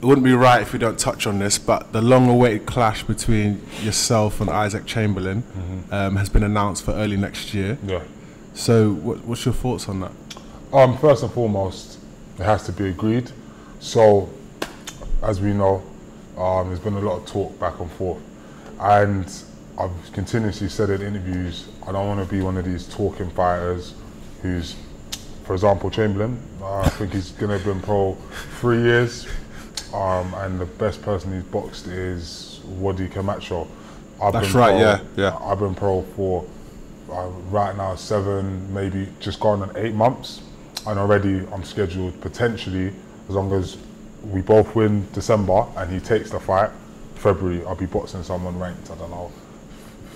wouldn't be right if we don't touch on this, but the long-awaited clash between yourself and Issac Chamberlain has been announced for early next year. Yeah. So what's your thoughts on that? First and foremost, it has to be agreed. So, as we know, there's been a lot of talk back and forth, and I've continuously said in interviews, I don't want to be one of these talking fighters who's, for example, Chamberlain, I think he's going to have been pro 3 years, and the best person he's boxed is Wadi Camacho. That's right, yeah. I've been pro for right now 7, maybe just gone on 8 months, and already I'm scheduled potentially, as long as we both win December and he takes the fight, February, I'll be boxing someone ranked, I don't know,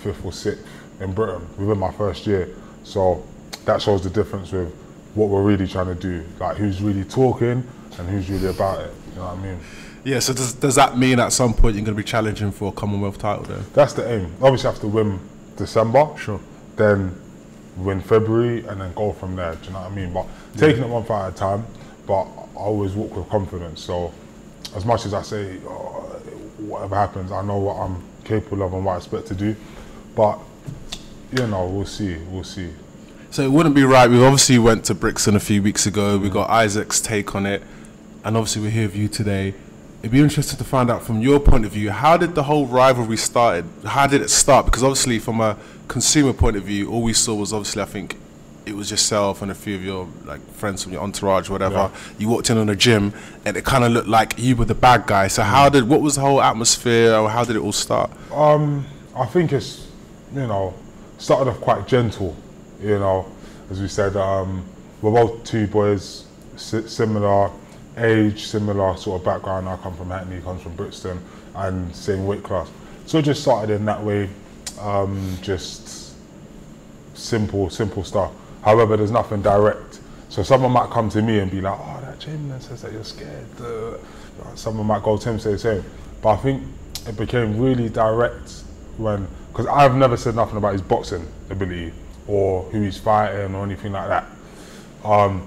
5th or 6th in Britain within my first year. So that shows the difference with what we're really trying to do, like who's really talking and who's really about it, you know what I mean? Yeah, so does that mean at some point you're going to be challenging for a Commonwealth title then? That's the aim. Obviously I have to win December, sure, then win February and then go from there, do you know what I mean? But taking it one fight at a time, but I always walk with confidence. So as much as I say, whatever happens, I know what I'm capable of and what I expect to do. But, you know, we'll see. So it wouldn't be right. We obviously went to Brixton a few weeks ago. We got Isac's take on it. And obviously we're here with you today. It'd be interesting to find out from your point of view, how did the whole rivalry start? How did it start? Because obviously from a consumer point of view, all we saw was obviously, I think, it was yourself and a few of your friends from your entourage or whatever. Yeah. You walked in on a gym and it kind of looked like you were the bad guy. So what was the whole atmosphere, or how did it all start? I think it's, you know, started off quite gentle, you know, as we said, we're both 2 boys, similar age, similar sort of background. I come from Hackney, he comes from Brixton, and same weight class. So it just started in that way, just simple stuff. However, there's nothing direct. So someone might come to me and be like, oh, that Chamberlain says that you're scared. Someone might go to him and say the same. But I think it became really direct because I've never said nothing about his boxing ability or who he's fighting or anything like that. I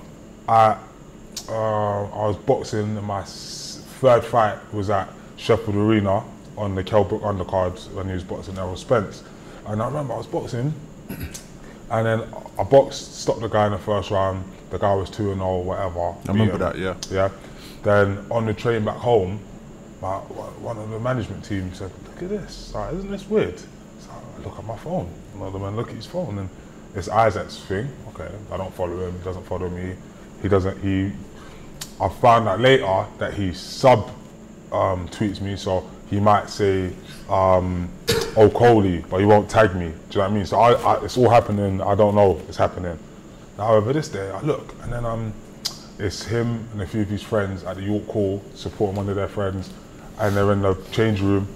was boxing, and my 3rd fight was at Sheffield Arena on the Kelbrook undercard when he was boxing Errol Spence. And I remember I was boxing, and then I stopped the guy in the 1st round. The guy was 2-0, whatever. I remember that, yeah. Yeah. Then on the train back home, one of the management team said, look at this, like, isn't this weird? So I look at my phone, another man look at his phone, and it's Isac's thing. Okay, I don't follow him, he doesn't follow me. I found out later that he tweets me, so he might say Okolie, but he won't tag me. Do you know what I mean? So it's all happening. I don't know it's happening. However, this day I look, and then it's him and a few of his friends at the York Hall supporting one of their friends, and they're in the change room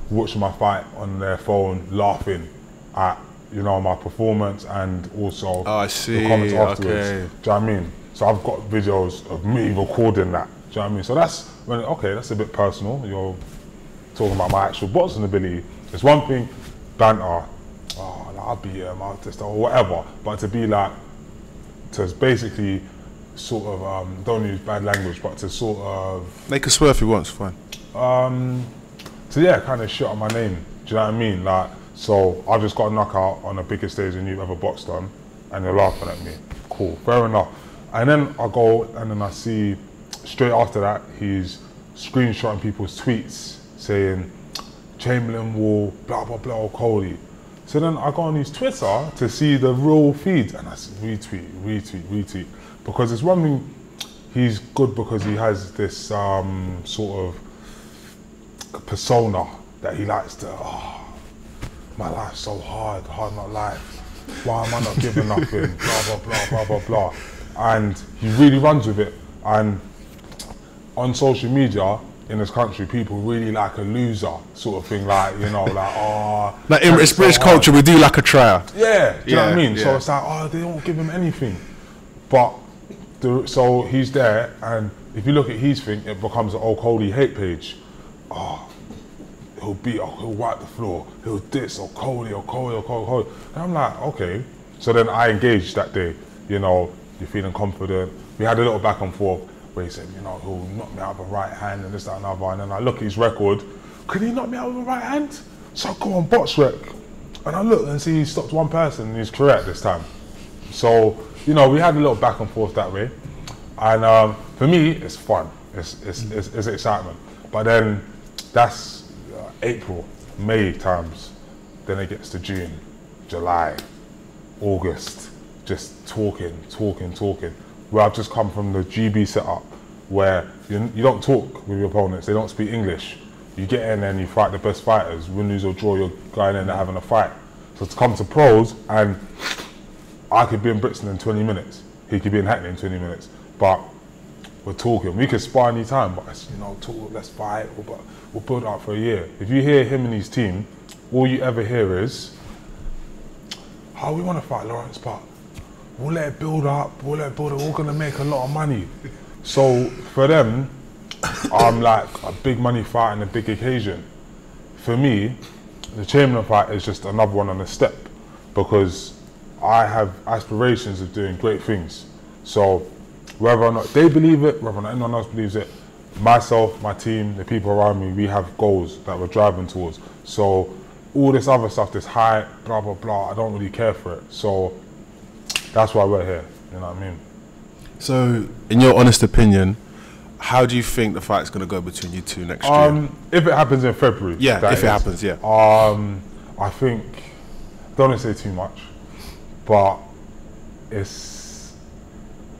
watching my fight on their phone, laughing at my performance and also the comments afterwards. Okay. Do you know what I mean? So I've got videos of me recording that. Do you know what I mean? So that's when, okay, that's a bit personal. You're talking about my actual boxing ability. It's one thing, banter, I'll beat him, I'll just, or whatever. But to be like, to basically sort of, don't use bad language, but to sort of... Make a swear if you want, it's fine. So yeah, kind of shit on my name. Do you know what I mean? Like, so I've just got a knockout on the biggest stage than you've ever boxed on, and you're laughing at me. Cool, fair enough. And then I go and then I see straight after that he's screenshotting people's tweets saying Chamberlain will blah blah blah Okolie. So then I go on his Twitter to see the real feed, and I retweet, because it's one thing, he's good because he has this sort of persona that he likes to, my life's so hard not life. Why am I not giving nothing? Blah blah blah blah blah blah. And he really runs with it. And on social media in this country, people really like a loser sort of thing, like, you know, like, it's British culture, we do like a trier. Yeah, do you know what I mean? Yeah. So it's like, they don't give him anything. But, so he's there, and if you look at his thing, it becomes an Okolie hate page. He'll wipe the floor, he'll this, Okolie. And I'm like, okay. So then I engaged that day, you know, you're feeling confident. We had a little back and forth, where he said, you know, he'll knock me out with a right hand and this, that, and other. And then I look at his record. Could he knock me out with a right hand? So I go on Box Rec, and I look and see he stopped one person in his career this time. So, you know, we had a little back and forth that way. And for me, it's fun. It's excitement. But then that's April, May times. Then it gets to June, July, August, just talking. Where I've just come from the GB setup, where you don't talk with your opponents, they don't speak English. You get in and you fight the best fighters, win, lose or draw, you're going in and having a fight. So to come to pros, and I could be in Brixton in 20 minutes, he could be in Hackney in 20 minutes, but we're talking. We could spar any time, but it's, you know, talk, let's fight, we'll build up for a year. If you hear him and his team, all you ever hear is, oh, we want to fight Lawrence, but we'll let it build up, we're going to make a lot of money. So for them, I'm like a big money fight and a big occasion. For me, the Chamberlain fight is just another one on the step, because I have aspirations of doing great things. So whether or not they believe it, whether or not anyone else believes it, myself, my team, the people around me, we have goals that we're driving towards. So all this other stuff, this hype, blah, blah, blah, I don't really care for it. So that's why we're here, you know what I mean? So, in your honest opinion, how do you think the fight's going to go between you two next year? If it happens in February. Yeah, if it happens, yeah. I think, don't want to say too much, but it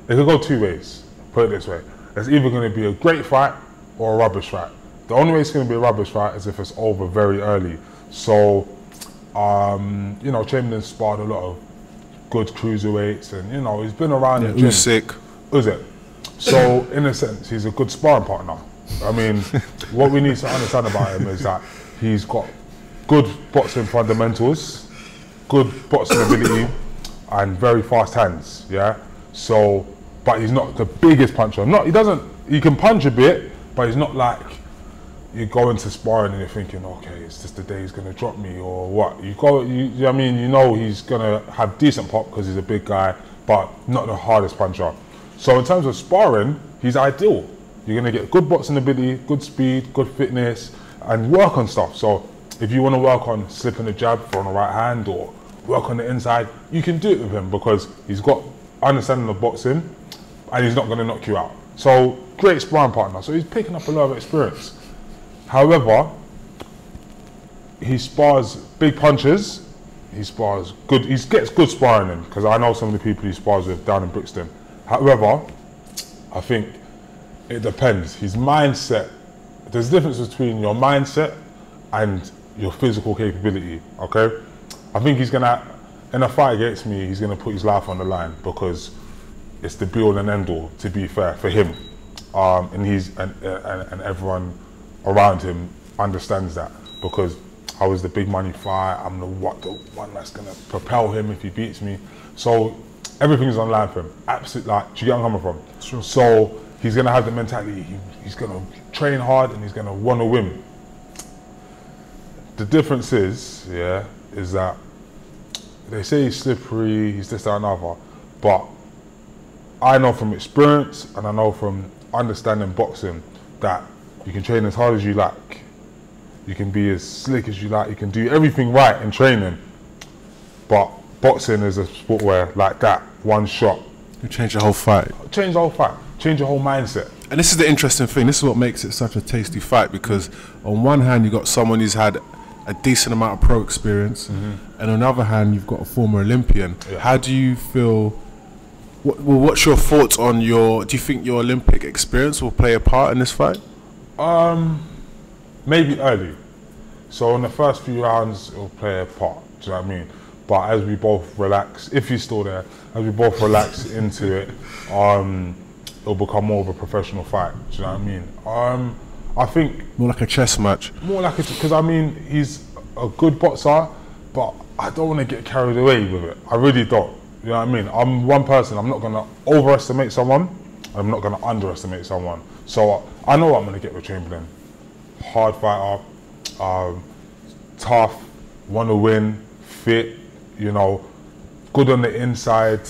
could go two ways, put it this way. It's either going to be a great fight or a rubbish fight. The only way it's going to be a rubbish fight is if it's over very early. So, you know, Chamberlain sparred a lot of good cruiserweights, and you know, he's been around the gym. Issac. So, in a sense, he's a good sparring partner. I mean, what we need to understand about him is that he's got good boxing fundamentals, good boxing ability, and very fast hands. Yeah. So, but he's not the biggest puncher. He can punch a bit, but he's not like you go into sparring and you're thinking, okay, it's just the day he's going to drop me or what. I mean, you know he's going to have decent pop because he's a big guy, but not the hardest puncher. So in terms of sparring, he's ideal. You're going to get good boxing ability, good speed, good fitness, and work on stuff. So if you want to work on slipping a jab from the right hand or work on the inside, you can do it with him because he's got understanding of boxing and he's not going to knock you out. So great sparring partner. So he's picking up a lot of experience. However, he spars big punches, he spars good, he gets good sparring in, because I know some of the people he spars with down in Brixton. However, I think it depends. His mindset, there's a difference between your mindset and your physical capability, okay? I think he's gonna, in a fight against me, he's gonna put his life on the line because it's the be all and end all, to be fair, for him. And everyone around him understands that, because I was the big money fight, I'm the one that's gonna propel him if he beats me. So everything's on line for him. Absolutely, like, do you get where I'm coming from? Sure. So he's gonna have the mentality, he's gonna train hard and he's gonna want to win. The difference is that they say he's slippery, he's this, that, and other, but I know from experience and I know from understanding boxing that you can train as hard as you like, you can be as slick as you like, you can do everything right in training, but boxing is a sport where, like that, one shot, you change the whole fight. Change the whole fight, change your whole mindset. And this is the interesting thing, this is what makes it such a tasty fight, because on one hand you got someone who's had a decent amount of pro experience, and on the other hand you've got a former Olympian. Yeah. How do you feel, what's your thoughts on do you think your Olympic experience will play a part in this fight? Maybe early. So in the first few rounds, it'll play a part. Do you know what I mean? But as we both relax, if he's still there, as we both relax into it, it'll become more of a professional fight. Do you know what I mean? I think more like a chess match. More like because I mean he's a good boxer, but I don't want to get carried away with it. I really don't. You know what I mean? I'm one person. I'm not gonna overestimate someone. I'm not gonna underestimate someone. So I know what I'm gonna get with Chamberlain. Hard fighter, tough, want to win, fit, you know, good on the inside,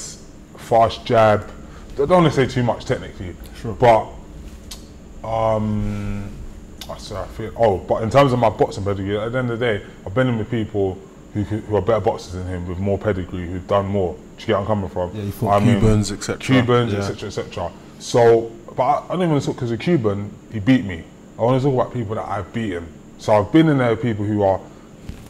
fast jab. I don't want to say too much technically, sure, but I feel. Oh, but in terms of my boxing pedigree, at the end of the day, I've been in with people who are better boxers than him, with more pedigree, who've done more. Do you get where I'm coming from? Yeah, you fought Cubans, etc. Cubans, etc., etc. So, but I don't even want to talk because a Cuban, he beat me. I want to talk about people that I've beaten. So I've been in there with people who are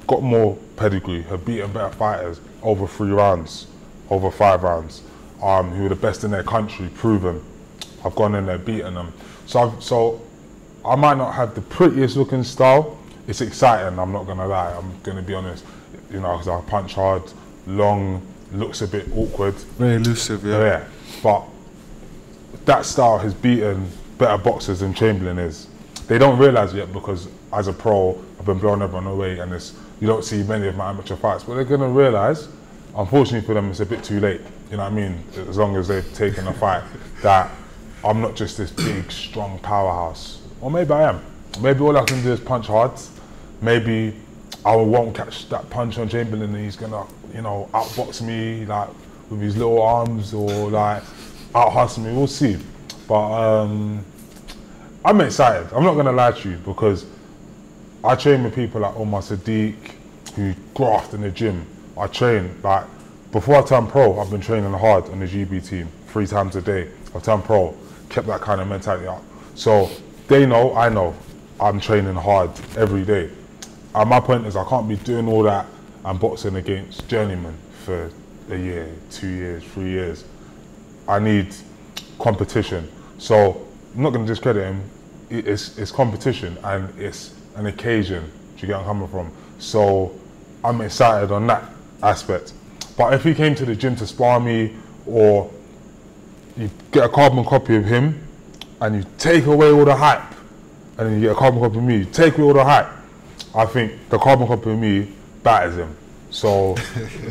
got more pedigree, have beaten better fighters over 3 rounds, over 5 rounds, who are the best in their country, proven. I've gone in there, beaten them. So I might not have the prettiest looking style. It's exciting, I'm not gonna lie, I'm gonna be honest. You know, because I punch hard, long, looks a bit awkward. Very elusive, yeah. Yeah, but that style has beaten better boxers than Chamberlain is. They don't realise yet because as a pro, I've been blowing everyone away and you don't see many of my amateur fights, but they're gonna realise, unfortunately for them, it's a bit too late. You know what I mean? As long as they've taken a fight, that I'm not just this big, strong powerhouse. Or maybe I am. Maybe all I can do is punch hard. Maybe I won't catch that punch on Chamberlain and he's gonna, you know, outbox me like with his little arms or like out-hustle me. We'll see. But I'm excited. I'm not gonna lie to you because I train with people like Omar Sadiq who graft in the gym. I train like before I turned pro. I've been training hard on the GB team 3 times a day. I turned pro, kept that kind of mentality up. So they know, I know, I'm training hard every day. And my point is I can't be doing all that and boxing against journeymen for a year, 2 years, 3 years. I need competition. So I'm not going to discredit him. It's competition and it's an occasion. Do you get where I'm coming from? So I'm excited on that aspect. But if he came to the gym to spar me, or you get a carbon copy of him and you take away all the hype, and then you get a carbon copy of me, you take away all the hype, I think the carbon copy of me batters him. So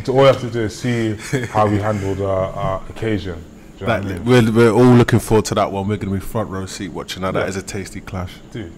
all you have to do is see how we handle the occasion. Do you know what I mean? We're all looking forward to that one. We're going to be front row seat watching that. That is a tasty clash. Dude.